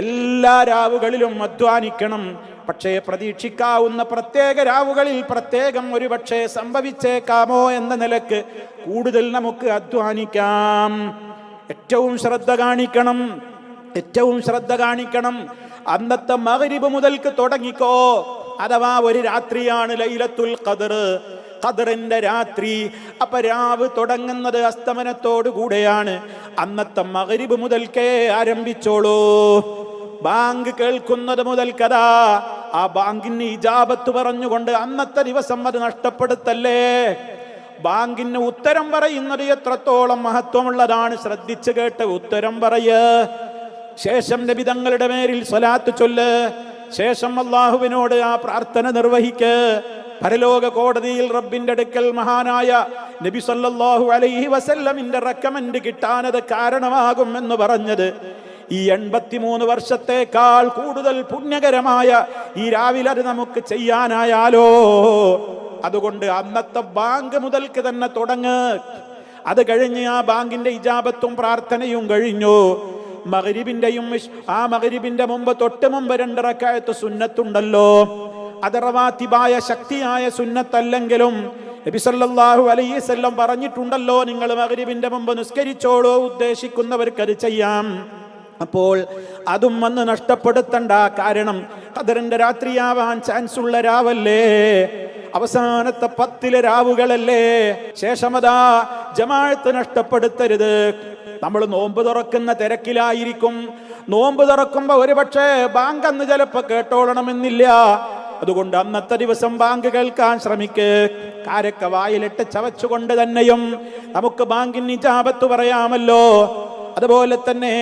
എല്ലാ രാവുകളിലും അധ്വാനിക്കണം. പക്ഷേ പ്രതീക്ഷിക്കാവുന്ന പ്രത്യേക രാവുകളിൽ പ്രത്യേകം ഒരുപക്ഷെ സംഭവിച്ചേക്കാമോ എന്ന നിലക്ക് കൂടുതൽ നമുക്ക് അധ്വാനിക്കാം. ഏറ്റവും ശ്രദ്ധ കാണിക്കണം. അന്നത്തെ മഗ്രിബ് മുതൽക്ക് തുടങ്ങിക്കോ. അഥവാ ഒരു രാത്രിയാണ് ലൈലത്തുൽ ഖദർ, ഖദറിന്റെ രാത്രി. അപ്പൊ രാവ് തുടങ്ങുന്നത് അസ്തമനത്തോടു കൂടെയാണ്. അന്നത്തെ മഗ്രിബ് മുതൽക്കേ ആരംഭിച്ചോളൂ. ബാങ്ക് കേൾക്കുന്നത് മുതൽക്കതാ ആ ബാങ്കിന് ഇജാബത്ത് പറഞ്ഞുകൊണ്ട് അന്നത്തെ ദിവസം അത് നഷ്ടപ്പെടുത്തല്ലേ. ബാങ്കിന് ഉത്തരം പറയുന്നത് എത്രത്തോളം മഹത്വമുള്ളതാണ്. ശ്രദ്ധിച്ചു കേട്ട് ഉത്തരം ശേഷം നബി തങ്ങളുടെ മേലിൽ സ്വലാത്ത് ചൊല്ല്. ശേഷം അല്ലാഹുവിനോട് ആ പ്രാർത്ഥന നിർവഹിക്ക്. പരലോക കോടതിയിൽ റബ്ബിന്റെ അടുക്കൽ മഹാനായ നബി സല്ലല്ലാഹു അലൈഹി വസല്ലമിന്റെ റെക്കമെൻഡ് കിട്ടാനത് കാരണമാകും എന്ന് പറഞ്ഞത് ഈ 83 വർഷത്തേക്കാൾ കൂടുതൽ പുണ്യകരമായ ഈ രാവിലെ അത് നമുക്ക് ചെയ്യാനായാലോ. അതുകൊണ്ട് അന്നത്തെ ബാങ്ക് മുതൽക്ക് തന്നെ തുടങ്ങ്. അത് കഴിഞ്ഞ് ആ ബാങ്കിന്റെ ഇജാബത്തും പ്രാർത്ഥനയും കഴിഞ്ഞു. മഗ്രിബിന്റെ മുമ്പ് തൊട്ട് മുമ്പ് 2 റക്അത്ത് സുന്നത്തുണ്ടല്ലോ. അത് റവാത്തിബായ ശക്തിയായ സുന്നത്തല്ലെങ്കിലും നബി സല്ലല്ലാഹു അലൈഹി വസല്ലം പറഞ്ഞിട്ടുണ്ടല്ലോ, നിങ്ങൾ മഗ്രിബിന്റെ മുമ്പ് നിസ്കരിച്ചോളൂ, ഉദ്ദേശിക്കുന്നവർക്ക് അത് ചെയ്യാം. അപ്പോൾ അതും വന്ന് നഷ്ടപ്പെടുത്തണ്ട. കാരണം ഖദറിന്റെ രാത്രിയാവാൻ ചാൻസ് ഉള്ള രാവല്ലേ, അവസാനത്തെ 10 രാവുകളല്ലേ. ശേഷമതാ ജമാഅത്ത് നഷ്ടപ്പെടുത്തരുത്. നമ്മൾ നോമ്പ് തുറക്കുന്ന തിരക്കിലായിരിക്കും. നോമ്പ് തുറക്കുമ്പോ ഒരുപക്ഷെ ബാങ്ക് അന്ന് ചിലപ്പോ കേട്ടോളണമെന്നില്ല. അതുകൊണ്ട് അന്നത്തെ ദിവസം ബാങ്ക് കേൾക്കാൻ ശ്രമിക്ക്. കാരക്ക വായിലിട്ട് ചവച്ചുകൊണ്ട് തന്നെയും നമുക്ക് ബാങ്കിന് ഇജാബത്ത് പറയാമല്ലോ. അതുപോലെ തന്നെ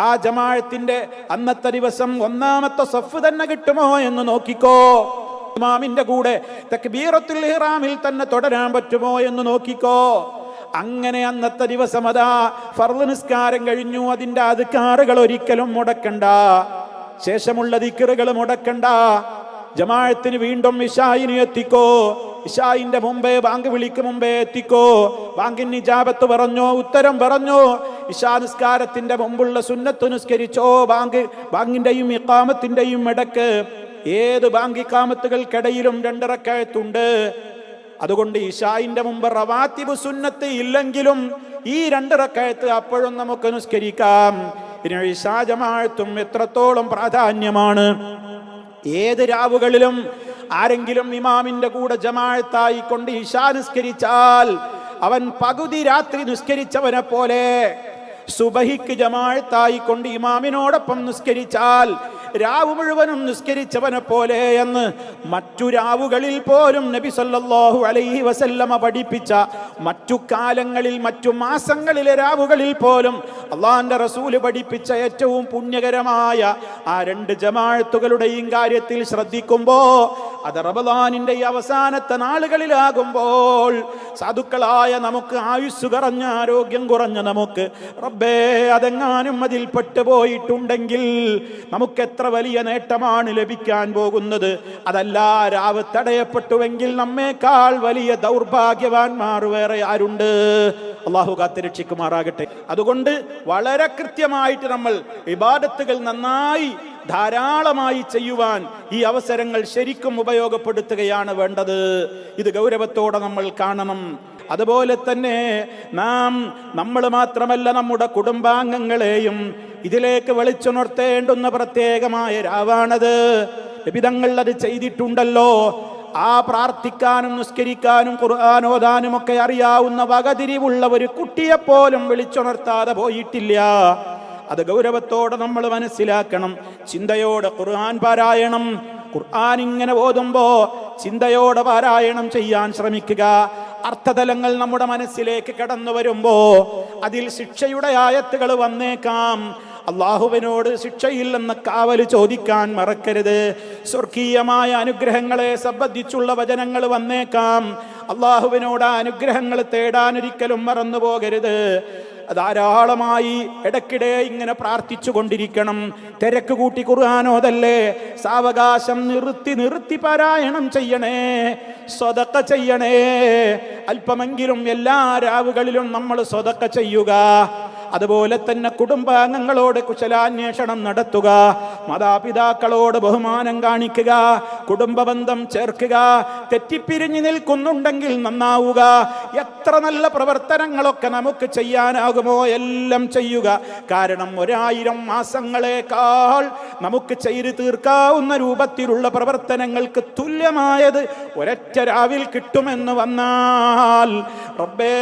ആ ജമാഅത്തിന്റെ അന്നത്തെ ദിവസം 1-ാമത്തെ സഫ് തന്നെ കിട്ടുമോ എന്ന് നോക്കിക്കോ. ഇമാമിന്റെ കൂടെ തക്ബീറത്തുൽ ഇഹ്റാമിൽ തന്നെ തുടരാൻ പറ്റുമോ എന്ന് നോക്കിക്കോ. അങ്ങനെ അന്നത്തെ ദിവസം അതാ ഫർള് നിസ്കാരം കഴിഞ്ഞു, അതിന്റെ അദ്കാറുകൾ ഒരിക്കലും മുടക്കണ്ട, ശേഷമുള്ള ദിക്റുകൾ മുടക്കണ്ട. ജമാഅത്തിന് വീണ്ടും ഇശായിന് എത്തിക്കോ. ഇശായിന്റെ മുമ്പേ ബാങ്ക് വിളിക്ക് മുമ്പേ എത്തിക്കോ. ബാങ്കിന് ഇജാബത്ത് പറഞ്ഞോ, ഉത്തരം പറഞ്ഞോ. ഇശാ നിസ്കാരത്തിന്റെ മുമ്പുള്ള സുന്നത്ത് നിസ്കരിച്ചോ. ബാങ്കിന്റെയും ഇഖാമത്തിന്റെയും ഇടക്ക് ഏത് ബാങ്ക് ഇഖാമത്തുകൾക്കിടയിലും 2 റക്അത്തുണ്ട്. അതുകൊണ്ട് ഇശായിന്റെ മുമ്പ് റവാത്തിബ് സുന്നത്ത് ഇല്ലെങ്കിലും ഈ 2 റക്അത്ത് അപ്പോഴും നമുക്ക് നിസ്കരിക്കാം. ഇനി ഇശാ ജമാഅത്തും എത്രത്തോളം പ്രാധാന്യമാണ്. ഏത് രാവുകളിലും ആരെങ്കിലും ഇമാമിന്റെ കൂടെ ജമാഅത്തായി കൊണ്ട് ഇശാ നിസ്കരിച്ചാൽ അവൻ പകുതി രാത്രി നിസ്കരിച്ചവനെ പോലെ. സുബഹിക്ക് ജമാഅത്തായി കൊണ്ട് ഇമാമിനോടൊപ്പം നിസ്കരിച്ചാൽ രാവ് മുഴുവനും നിസ്കരിച്ചവനെ പോലെ എന്ന് മറ്റു രാവുകളിൽ പോലും നബി സല്ലല്ലാഹു അലൈഹി വസല്ലമ പഠിപ്പിച്ച മറ്റു കാലങ്ങളിൽ മറ്റു മാസങ്ങളിലെ രാവുകളിൽ പോലും അള്ളാഹുവിന്റെ റസൂല് പഠിപ്പിച്ച ഏറ്റവും പുണ്യകരമായ ആ 2 ജമാഅത്തുകളുടെയും കാര്യത്തിൽ ശ്രദ്ധിക്കുമ്പോ അത് റമളാനിന്റെ ഈ അവസാനത്തെ നാളുകളിലാകുമ്പോൾ സാധുക്കളായ നമുക്ക് ആയുസ് കുറഞ്ഞ ആരോഗ്യം കുറഞ്ഞ നമുക്ക് റബ്ബേ അതെങ്ങാനും അതിൽ പെട്ടുപോയിട്ടുണ്ടെങ്കിൽ നമുക്ക് എത്ര വലിയ നേട്ടമാണ് ലഭിക്കാൻ പോകുന്നത്. അതല്ല രാവ് തടയപ്പെട്ടുവെങ്കിൽ നമ്മേക്കാൾ വലിയ ദൗർഭാഗ്യവാന്മാർ വേറെ ആരുണ്ട്. അള്ളാഹു കാത്തുരക്ഷിക്കുമാറാകട്ടെ. അതുകൊണ്ട് വളരെ കൃത്യമായിട്ട് നമ്മൾ ഇബാദത്തുകൾ നന്നായി ധാരാളമായി ചെയ്യുവാൻ ഈ അവസരങ്ങൾ ശരിക്കും ഉപയോഗപ്പെടുത്തുകയാണ് വേണ്ടത്. ഇത് ഗൗരവത്തോടെ നമ്മൾ കാണണം. അതുപോലെ തന്നെ നമ്മൾ മാത്രമല്ല നമ്മുടെ കുടുംബാംഗങ്ങളെയും ഇതിലേക്ക് വിളിച്ചുണർത്തേണ്ടുന്ന പ്രത്യേകമായ രാവാണത്. നബിതങ്ങൾ അത് ചെയ്തിട്ടുണ്ടല്ലോ. ആ പ്രാർത്ഥിക്കാനും നിസ്കരിക്കാനും ഖുർആൻ ഓതാനും ഒക്കെ അറിയാവുന്ന വകതിരിവുള്ള ഒരു കുട്ടിയെപ്പോലും വിളിച്ചുണർത്താതെ പോയിട്ടില്ല. അത് ഗൗരവത്തോടെ നമ്മൾ മനസ്സിലാക്കണം. ചിന്തയോടെ ഖുർആൻ പാരായണം. ഖുർആൻ ഇങ്ങനെ ഓതുമ്പോ ചിന്തയോടെ പാരായണം ചെയ്യാൻ ശ്രമിക്കുക. അർത്ഥതലങ്ങൾ നമ്മുടെ മനസ്സിലേക്ക് കടന്നു വരുമ്പോ അതിൽ ശിക്ഷയുടെ ആയത്തുകൾ വന്നേക്കാം. അള്ളാഹുവിനോട് ശിക്ഷയില്ലെന്ന കാവല് ചോദിക്കാൻ മറക്കരുത്. സ്വർഗീയമായ അനുഗ്രഹങ്ങളെ സംബന്ധിച്ചുള്ള വചനങ്ങൾ വന്നേക്കാം. അള്ളാഹുവിനോട് അനുഗ്രഹങ്ങൾ തേടാനൊരിക്കലും മറന്നു പോകരുത്. ധാരാളമായി ഇടയ്ക്കിടെ ഇങ്ങനെ പ്രാർത്ഥിച്ചു കൊണ്ടിരിക്കണം. തിരക്ക് കൂട്ടി ഖുർആനോദല്ലേ, സാവകാശം നിർത്തി പാരായണം ചെയ്യണേ, സ്വതക്ക ചെയ്യണേ. അല്പമെങ്കിലും എല്ലാ രാവുകളിലും നമ്മൾ സ്വതക്ക ചെയ്യുക. അതുപോലെ തന്നെ കുടുംബാംഗങ്ങളോട് കുശലാന്വേഷണം നടത്തുക, മാതാപിതാക്കളോട് ബഹുമാനം കാണിക്കുക, കുടുംബബന്ധം ചേർക്കുക, തെറ്റിപ്പിരിഞ്ഞു നിൽക്കുന്നുണ്ടെങ്കിൽ നന്നാവുക. എത്ര നല്ല പ്രവർത്തനങ്ങളൊക്കെ നമുക്ക് ചെയ്യാനാകുമോ എല്ലാം ചെയ്യുക. കാരണം 1000 മാസങ്ങളെക്കാൾ നമുക്ക് ചെയ്തു തീർക്കാവുന്ന രൂപത്തിലുള്ള പ്രവർത്തനങ്ങൾക്ക് തുല്യമായത് ഒരൊറ്റ രാവിൽ കിട്ടുമെന്ന് വന്നാൽ റബ്ബേ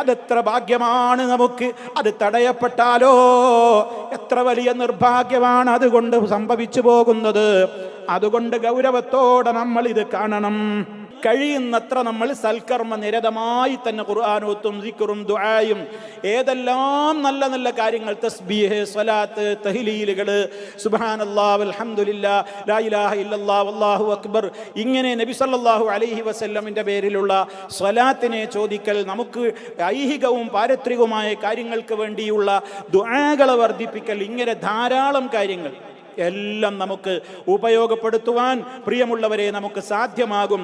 അതെത്ര ഭാഗ്യമാണ് നമുക്ക്. അത് തടയപ്പെട്ടാലോ എത്ര വലിയ നിർഭാഗ്യമാണ് അതുകൊണ്ട് സംഭവിച്ചു പോകുന്നത്. അതുകൊണ്ട് ഗൗരവത്തോടെ നമ്മൾ ഇത് കാണണം. കഴിയുന്നത്ര നമ്മൾ സൽക്കർമ്മ നിരതമായി തന്നെ ഖുർആനോത്തും സിക്റും ദുആയും ഏതെല്ലാം നല്ല നല്ല കാര്യങ്ങൾ, തസ്ബീഹ്, സ്വലാത്ത്, തഹ്ലീലുകൾ, സുബ്ഹാനല്ലാഹ്, വൽഹംദുലില്ലാഹ്, ലാ ഇലാഹ ഇല്ലല്ലാഹ്, വല്ലാഹു അക്ബർ, ഇങ്ങനെ നബി സല്ലല്ലാഹു അലൈഹി വസല്ലമിൻ്റെ പേരിലുള്ള സ്വലാത്തിനെ ചോദിക്കൽ, നമുക്ക് ഐഹികവും പാരത്രികവുമായ കാര്യങ്ങൾക്ക് വേണ്ടിയുള്ള ദുആകളെ വർദ്ധിപ്പിക്കൽ, ഇങ്ങനെ ധാരാളം കാര്യങ്ങൾ എല്ലാം നമുക്ക് ഉപയോഗപ്പെടുത്തുവാൻ പ്രിയമുള്ളവരെ നമുക്ക് സാധ്യമാകും.